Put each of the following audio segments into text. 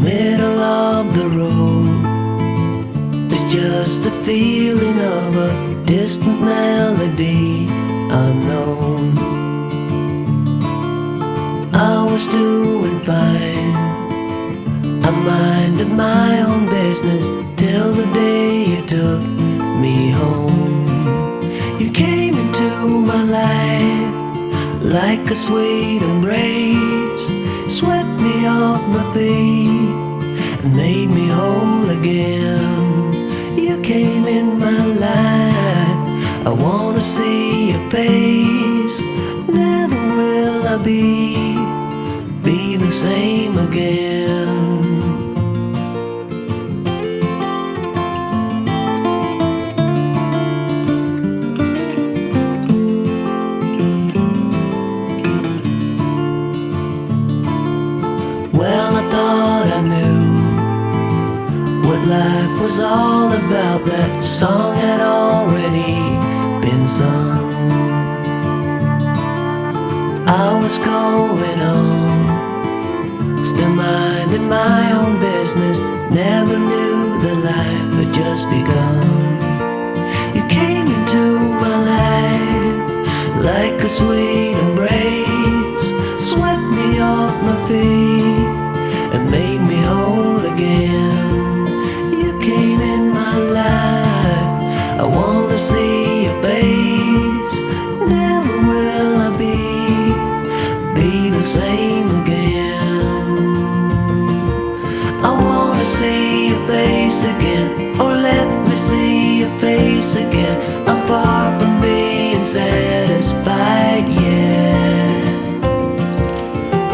middle of the road. It's just a feeling of a distant melody unknown. I was doing fine, I minded my own business till the day you took me home. You came into my life like a sweet embrace, swept me off my feet and made me whole again. You came in my life, I wanna see your face. Never will I be the same again. Well, I thought I knew what life was all about. That song had already been sung. I was going on, still minding my own business. Never knew that life had just begun. You came into my life like a sweet embrace, swept me off my feet and made me whole again. You came in my life, I wanna see your face. Never will I be the same again. I wanna see your face again, oh let me see your face again. I'm far from being satisfied yet.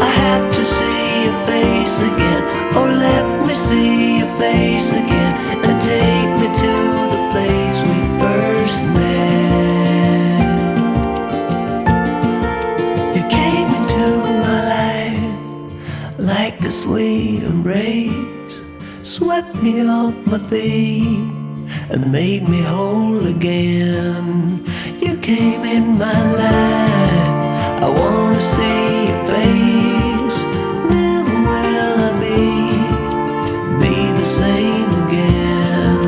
I have to see your face again, oh let me see your face again, and take me to the place we first met. You came into my life like a sweet embrace, swept me off my feet and made me whole again. You came in my life, I wanna see your face. Never will I be the same again.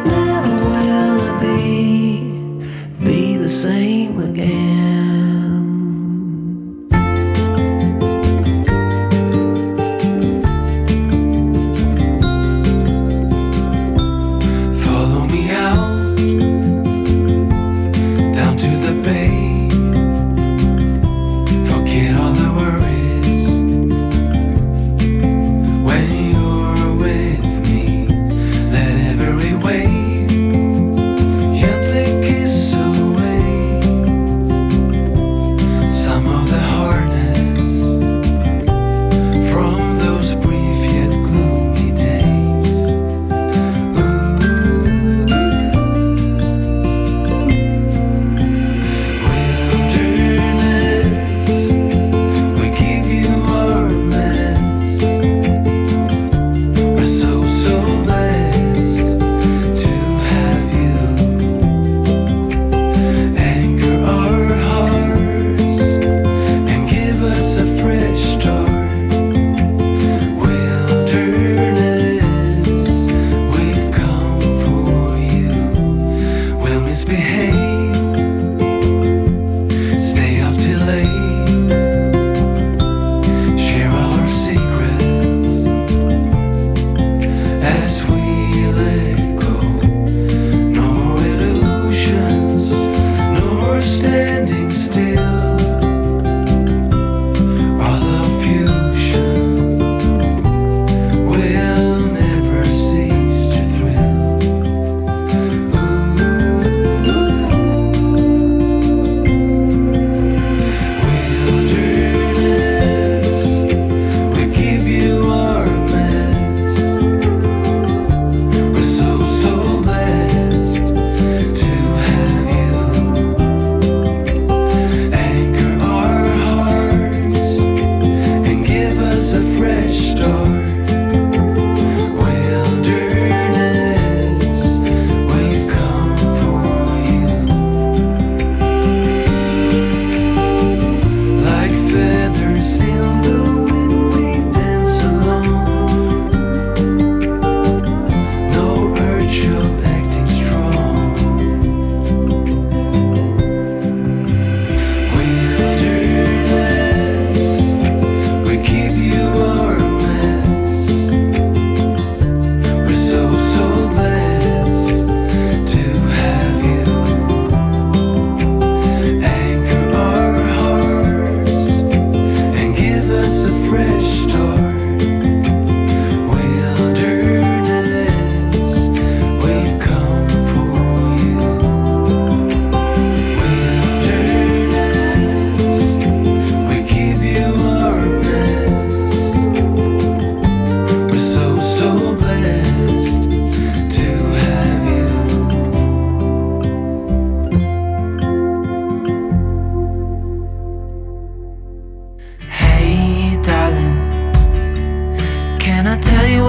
Never will I be the same again. Follow me out down to the bay. Forget all the worries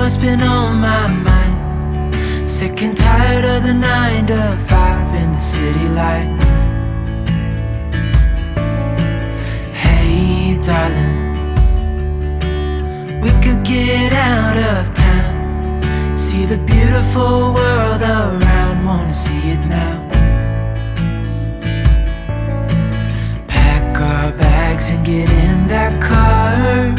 what's been on my mind. Sick and tired of the 9 to 5 in the city life. Hey darling, we could get out of town, see the beautiful world around, wanna see it now. Pack our bags and get in that car,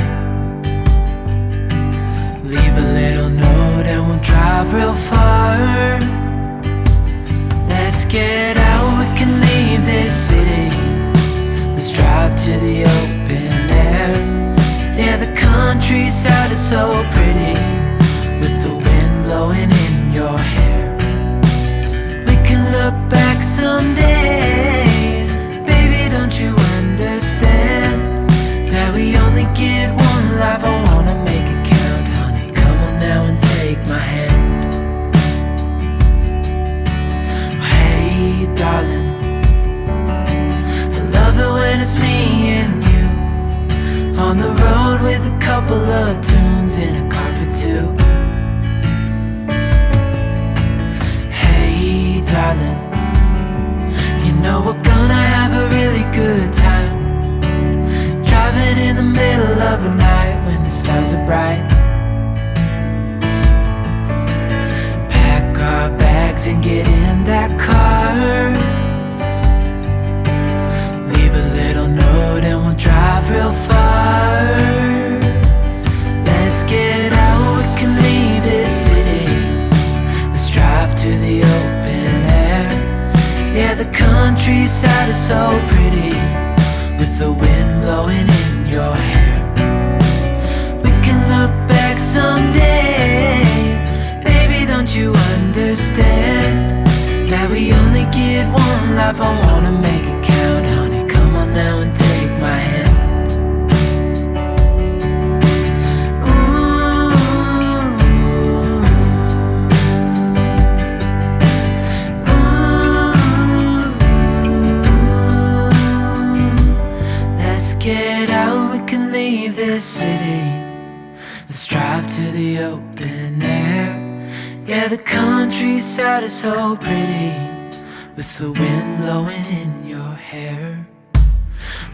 leave a little note and we'll drive real far. Let's get out, we can leave this city. Let's drive to the open air. Yeah, the countryside is so pretty, with the wind blowing in your hair. We can look back someday. Baby, don't you understand that we only get one life? I wanna make it count, honey. Come on now and take my hand. Hey darling, I love it when it's me and you on the road with a couple of tunes in a car for two. Hey darling, you know we're gonna have a really good time, driving in the middle of the night when the stars are bright. Pack our bags and get in that car, leave a little note and we'll drive real far. Let's get out, we can leave this city. Let's drive to the open air. Yeah, the countryside is so pretty, with the wind blowing in your hair. We can look back someday. Baby, don't you understand that we only get one life? I wanna make it count, honey. Come on now and take my hand. Get out, we can leave this city. Let's drive to the open air. Yeah, the countryside is so pretty, with the wind blowing in your hair.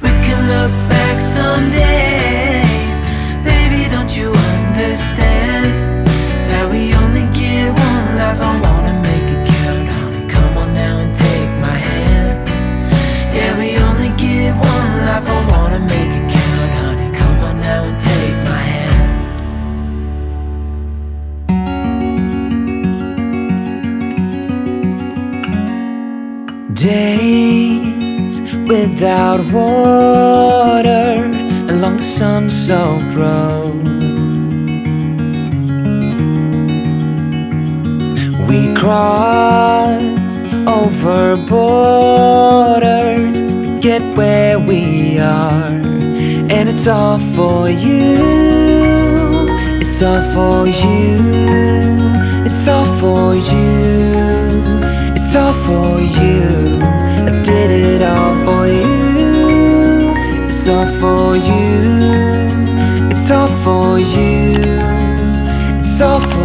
We can look back someday. Baby, don't you understand that we only get one life? I wanna make it count, honey. Come on now and take my hand. Yeah, we only get one life. I wanna make it count, honey. Come on now and take my hand. Days without water along the sun-soaked road. We crossed over borders to get where we are, and it's all for you. It's all for you. It's all for you. It's all for you. I did it all for you. It's all for you. It's all for you. It's all for